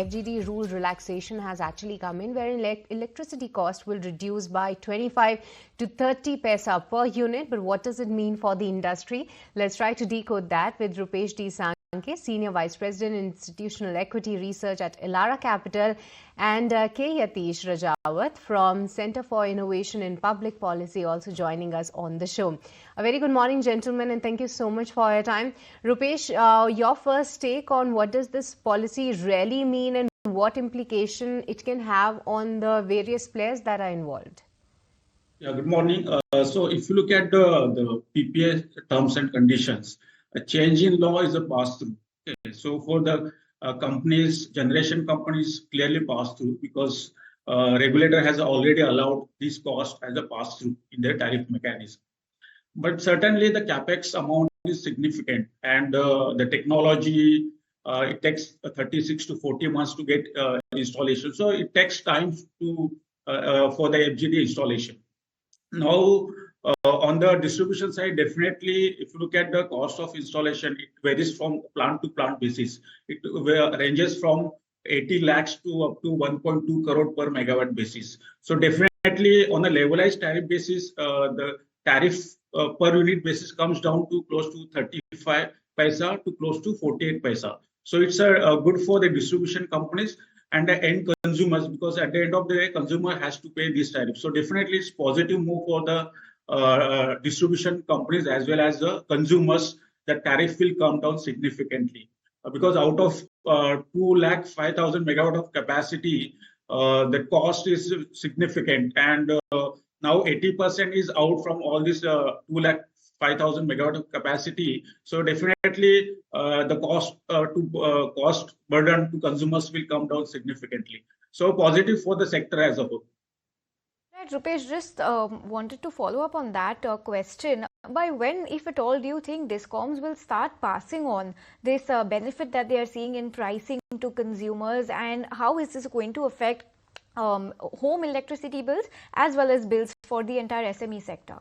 FGD rule relaxation has actually come in, wherein electricity cost will reduce by 25 to 30 paisa per unit. But what does it mean for the industry? Let's try to decode that with Rupesh D. Senior Vice President, Institutional Equity Research at Elara Capital, and K. Yatish Rajawat from Center for Innovation in Public Policy also joining us on the show. A very good morning, gentlemen, and thank you so much for your time. Rupesh, your first take on what does this policy really mean and what implication it can have on the various players that are involved? Yeah, good morning. So if you look at the PPA terms and conditions, a change in law is a pass-through. Okay. So for the companies, generation companies clearly pass through because regulator has already allowed this cost as a pass-through in their tariff mechanism. But certainly the capex amount is significant, and the technology it takes 36 to 40 months to get installation. So it takes time to for the FGD installation. Now, on the distribution side, definitely, if you look at the cost of installation, it varies from plant to plant basis. It ranges from 80 lakhs to up to 1.2 crore per megawatt basis. So definitely, on a levelized tariff basis, the tariff per unit basis comes down to close to 35 paisa to close to 48 paisa. So it's good for the distribution companies and the end consumers, because at the end of the day, consumer has to pay this tariff. So definitely it's positive move for the distribution companies as well as the consumers. The tariff will come down significantly because out of 2,05,000 megawatt of capacity, the cost is significant, and now 80% is out from all this 2,05,000 megawatt of capacity. So definitely the cost burden to consumers will come down significantly. So positive for the sector as a whole. Right, Rupesh, just wanted to follow up on that question. By when, if at all, do you think DISCOMs will start passing on this benefit that they are seeing in pricing to consumers, and how is this going to affect home electricity bills as well as bills for the entire SME sector?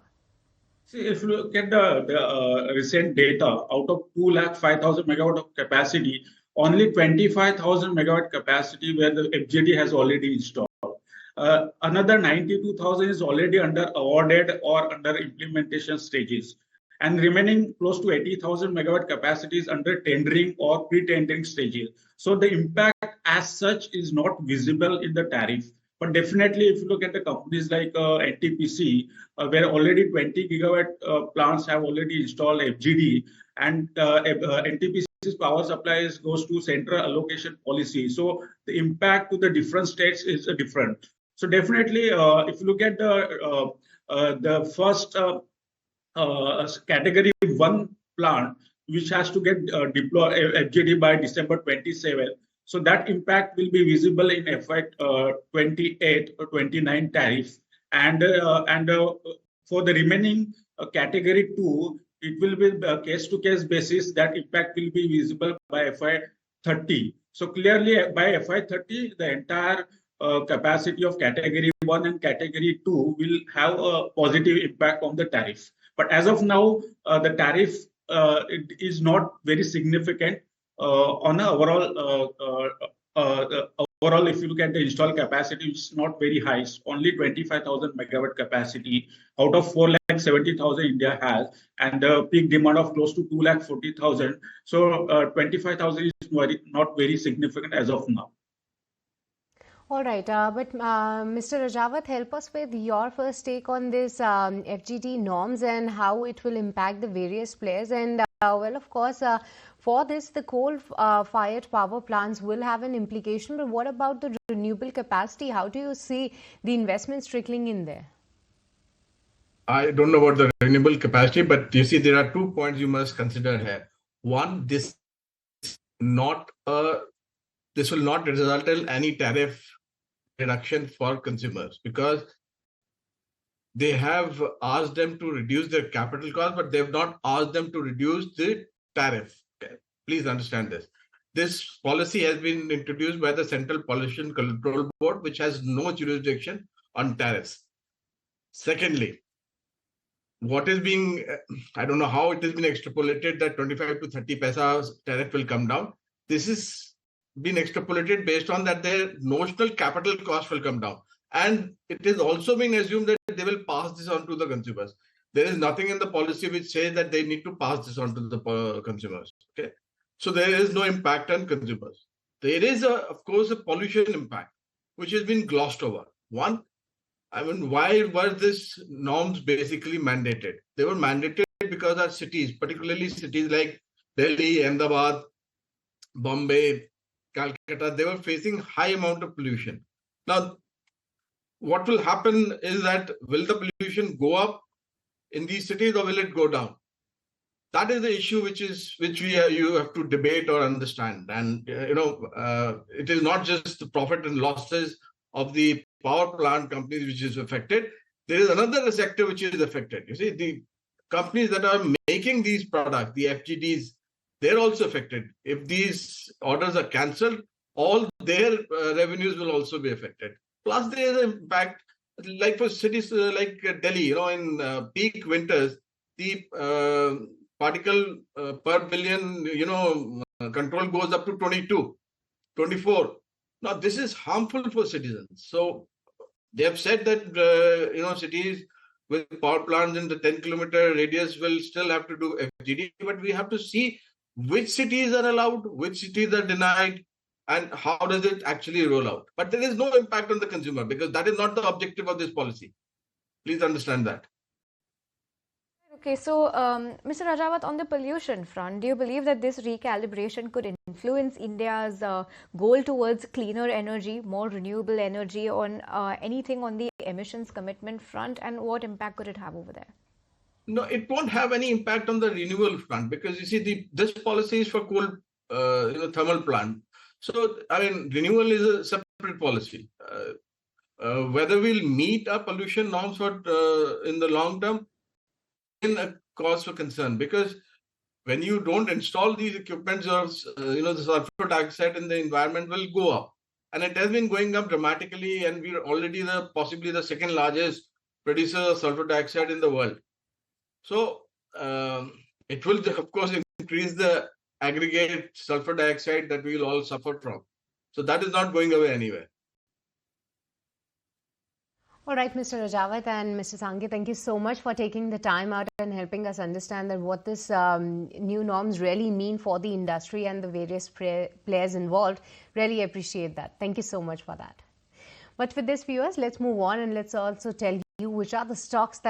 See, if you look at the recent data, out of 2,05,000 megawatt of capacity, only 25,000 megawatt capacity where the FGD has already installed. Another 92,000 is already under awarded or under implementation stages, and remaining close to 80,000 megawatt capacity is under tendering or pre-tendering stages. So the impact as such is not visible in the tariff. But definitely, if you look at the companies like NTPC, where already 20 gigawatt plants have already installed FGD, and NTPC's power supplies goes to central allocation policy. So the impact to the different states is different. So definitely, if you look at the first category 1 plant, which has to get deployed FGD by December 27. So that impact will be visible in FY 28 or 29 tariff, and for the remaining category 2, it will be case-to-case basis. That impact will be visible by FY 30. So clearly, by FY 30, the entire capacity of category 1 and category 2 will have a positive impact on the tariff. But as of now, the tariff it is not very significant. On a overall, if you look at the installed capacity, it's not very high. It's only 25,000 megawatt capacity out of 4,70,000 India has, and the peak demand of close to 2,40,000. So 25,000 is not very significant as of now. All right, but Mr. Rajawat, help us with your first take on this FGD norms and how it will impact the various players. And well, of course, for this, the coal-fired power plants will have an implication. But what about the renewable capacity? How do you see the investments trickling in there? I don't know about the renewable capacity, but you see, there are 2 points you must consider here. One, this will not result in any tariff reduction for consumers, because they have asked them to reduce their capital cost, but they have not asked them to reduce the tariff. Okay. Please understand this. This policy has been introduced by the Central Pollution Control Board, which has no jurisdiction on tariffs. Secondly, what is being, I don't know how it has been extrapolated that 25 to 30 paisa tariff will come down. This is been extrapolated based on that their notional capital cost will come down. And it is also being assumed that they will pass this on to the consumers. There is nothing in the policy which says that they need to pass this on to the consumers. Okay, so there is no impact on consumers. There is, of course, a pollution impact, which has been glossed over. One, I mean, why were these norms basically mandated? They were mandated because our cities, particularly cities like Delhi, Ahmedabad, Bombay, Calcutta, they were facing high amount of pollution. Now, what will happen is that will the pollution go up in these cities or will it go down? That is the issue which you have to debate or understand. And it is not just the profit and losses of the power plant companies which is affected. There is another sector which is affected. You see, the companies that are making these products, the FGDs, they're also affected. If these orders are cancelled, all their revenues will also be affected. Plus, there is an impact, like for cities like Delhi, in peak winters, the particle per billion, control goes up to 22, 24. Now, this is harmful for citizens. So they have said that, cities with power plants in the 10-kilometer radius will still have to do FGD, but we have to see which cities are allowed, which cities are denied, and how does it actually roll out. But there is no impact on the consumer because that is not the objective of this policy. Please understand that. Okay, so Mr. Rajawat, on the pollution front, do you believe that this recalibration could influence India's goal towards cleaner energy, more renewable energy, on anything on the emissions commitment front, and what impact could it have over there? No, it won't have any impact on the renewable front because you see this policy is for coal, thermal plant. So I mean, renewable is a separate policy. Whether we'll meet our pollution norms for in the long term, in a cause for concern, because when you don't install these equipments, or the sulfur dioxide in the environment will go up, and it has been going up dramatically, and we're already possibly the second largest producer of sulfur dioxide in the world. So it will, of course, increase the aggregate sulfur dioxide that we will all suffer from. So that is not going away anywhere. All right, Mr. Rajawat and Mr. Sanghi, thank you so much for taking the time out and helping us understand that what this new norms really mean for the industry and the various players involved. Really appreciate that. Thank you so much for that. But with this, viewers, let's move on and let's also tell you which are the stocks that